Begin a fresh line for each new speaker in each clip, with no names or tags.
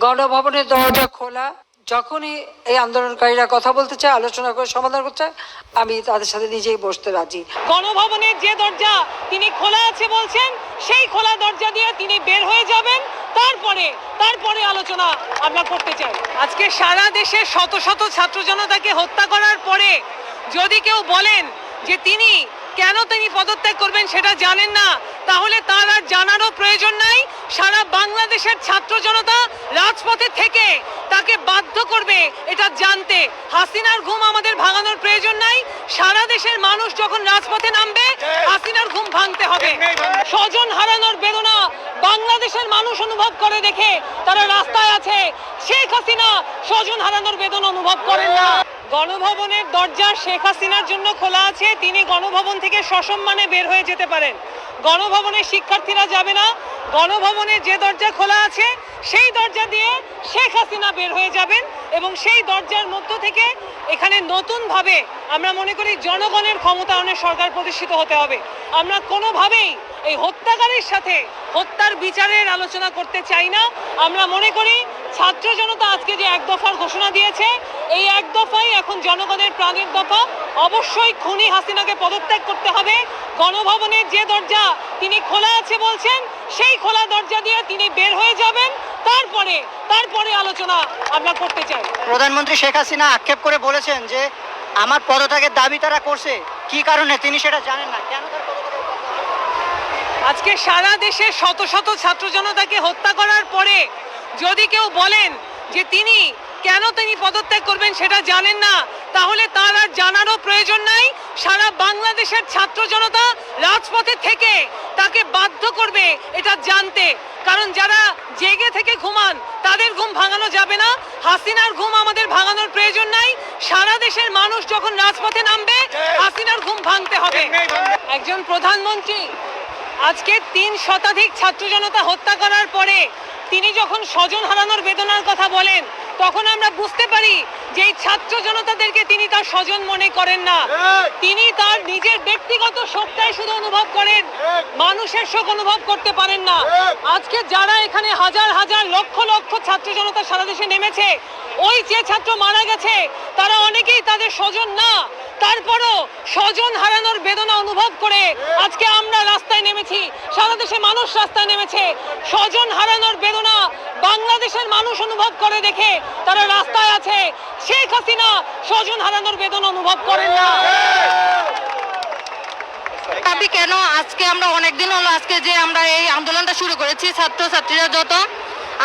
গণভবনের দরজা খোলা। যখনই এই আন্দোলনকারীরা কথা বলতে চায়, আলোচনা করে সমাধান করতে চায়, আমি তাদের সাথে নিজেই বসতে রাজি।
গণভবনের যে দরজা তিনি খোলা আছে বলছেন, সেই খোলা দরজা দিয়ে তিনি বের হয়ে যাবেন, তারপরে আলোচনা আমরা করতে চাই। আজকে সারা দেশে শত শত ছাত্র জনতাকে হত্যা করার পরে যদি কেউ বলেন যে তিনি পদত্যাগ করবেন সেটা জানেন না, তাহলে তার আর জানারও প্রয়োজন নাই। সারা বাংলাদেশের ছাত্র জনতা রাজপথে থেকে তাকে বাধ্য করবে এটা জানতে। হাসিনার ঘুম আমাদের ভাঙানোর প্রয়োজন নাই। সারা দেশের মানুষ যখন রাজপথে নামবে, হাসিনার ঘুম ভাঙতে হবে। স্বজন হারানোর বেদনা বাংলাদেশের মানুষ অনুভব করে দেখে তারা রাস্তায় আছে। শেখ হাসিনা স্বজন হারানোর বেদনা অনুভব করেন না। গণভবনের দরজা শেখ হাসিনার জন্য খোলা আছে, তিনি গণভবন থেকে সসম্মানে বের হয়ে যেতে পারেন। গণভবনের শিক্ষার্থীরা যাবে না। গণভবনের যে দরজা খোলা আছে সেই দরজা দিয়ে শেখ হাসিনা বের হয়ে যাবেন এবং সেই দরজার মধ্য থেকে এখানে নতুনভাবে আমরা মনে করি জনগণের ক্ষমতায়নের সরকার প্রতিষ্ঠিত হতে হবে। আমরা কোনোভাবেই এই হত্যাকারীর সাথে হত্যার বিচারের আলোচনা করতে চাই না। আমরা মনে করি ছাত্র জনতা আজকে যে এক দফার ঘোষণা দিয়েছে, এই এক দফাই এখন জনগণের প্রাণের দফা। অবশ্যই খুনি হাসিনাকে পদত্যাগ করতে হবে। গণভবনের যে দরজা তিনি খোলা আছে বলছেন, সেই খোলা দরজা দিয়ে তিনি বের হয়ে যাবেন, তারপরে আলোচনা আমরা করতে চাই।
প্রধানমন্ত্রী শেখ হাসিনা আক্ষেপ করে বলেছেন যে আমার পদত্যাগের দাবি তারা করছে, কি কারণে তিনি সেটা জানেন না। কেন তার পদত্যাগের কথা?
আজকে সারা দেশে শত শত ছাত্র জনতাকে হত্যা করার পরে যদি কেউ বলেন যে তিনি পদত্যাগ করবেন সেটা জানেন না, তাহলে তার আর জানারও প্রয়োজন নাই। সারা বাংলাদেশের ছাত্র জনতা রাজপথে থেকে তাকে বাধ্য করবে এটা জানতে। কারণ যারা জেগে থেকে ঘুমান তাদের ঘুম ভাঙানো যাবে না। হাসিনার ঘুম আমাদের ভাঙানোর প্রয়োজন নাই। সারা দেশের মানুষ যখন রাজপথে নামবে, হাসিনার ঘুম ভাঙতে হবে। একজন প্রধানমন্ত্রী আজকে ৩ শতাধিক ছাত্র জনতা হত্যা করার পরে তিনি যখন স্বজন হারানোর বেদনার কথা বলেন, তখন আমরা বুঝতে পারি যে এই ছাত্র জনতাদেরকে তিনি তার স্বজন মনে করেন না। তিনি তার নিজের ব্যক্তিগত শোকটাই শুধু অনুভব করেন, মানুষের শোক অনুভব করতে পারেন না। আজকে যারা এখানে হাজার হাজার লক্ষ লক্ষ ছাত্র জনতা সারা দেশে নেমেছে, ওই যে ছাত্র মারা গেছে তারা অনেকেই তাদের স্বজন না। তারপরও স্বজন হারানোর বেদনা অনুভব করে আজকে আমরা রাস্তায় নেমেছি, সারা দেশে মানুষ রাস্তায় নেমেছে। স্বজন হারানোর বেদনা বাংলাদেশের মানুষ অনুভব করে দেখে তারা রাস্তায় আছে। শেখ হাসিনা স্বজন হারানোর বেদনা অনুভব করেন না।
দাবি কেন আজকে আমরা অনেকদিন হলো আজকে যে আমরা এই আন্দোলনটা শুরু করেছি, ছাত্রছাত্রীরা যত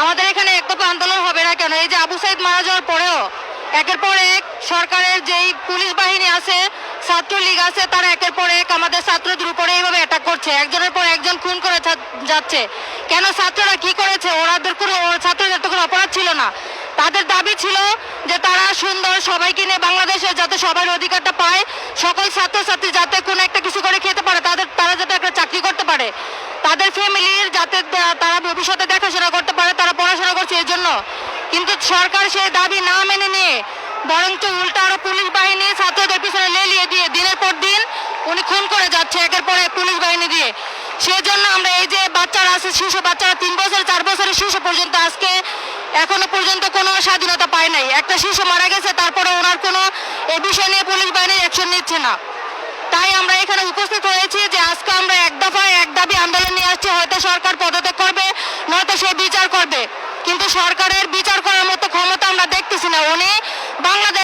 আমাদের এখানে একদফা আন্দোলন হবে না কেন? এই যে আবু সাইদ মারা যাওয়ার পরেও একের পর এক সরকারের যেই পুলিশ বাহিনী আছে, ছাত্রলীগ আছে, তারা একের পর এক আমাদের ছাত্রদের উপরে এইভাবে অ্যাটাক করছে, একজনের পর একজন খুন করে যাচ্ছে। কেন? ছাত্ররা কি করেছে? ছাত্রদের তো কোনো অপরাধ ছিল না। তাদের দাবি ছিল যে তারা সুন্দর সবাইকে নিয়ে বাংলাদেশে যাতে সবার অধিকারটা পায়, সকল ছাত্রছাত্রী যাতে কোনো একটা কিছু করে খেতে পারে, তারা যাতে একটা চাকরি করতে পারে, তাদের ফ্যামিলির যাতে তারা ভবিষ্যতে দেখাশোনা করতে পারে, তারা পড়াশোনা করছে এই জন্য। কিন্তু সরকার সেই দাবি না মেনে নিয়ে বরঞ্চ উল্টা আরো পুলিশ বাহিনী ছাত্রদের পিছনে লেলিয়ে দিয়ে দিনের পর দিন উনি খুন করে যাচ্ছে একের পর এক পুলিশ বাহিনী দিয়ে। সেজন্য আমরা এই যে বাচ্চারা আছে, শিশু বাচ্চারা 3 বছর 4 বছরের শিশু পর্যন্ত আজকে এখনো পর্যন্ত কোনো স্বাধীনতা পায় নাই। একটা শিশু মারা গেছে, তারপরে ওনার কোনো এই বিষয় নিয়ে পুলিশ বাহিনী অ্যাকশন নিচ্ছে না। তাই আমরা এখানে উপস্থিত হয়েছি যে আজকে আমরা এক দফায় এক দাবি আন্দোলন নিয়ে আসছি। হয়তো সরকার পদত্যাগ করবে, নয়তো সে বিচার করবে, কিন্তু সরকারের বিচার করার মতো ক্ষমতা আমরা দেখতেছি না। উনি বাংলাদেশ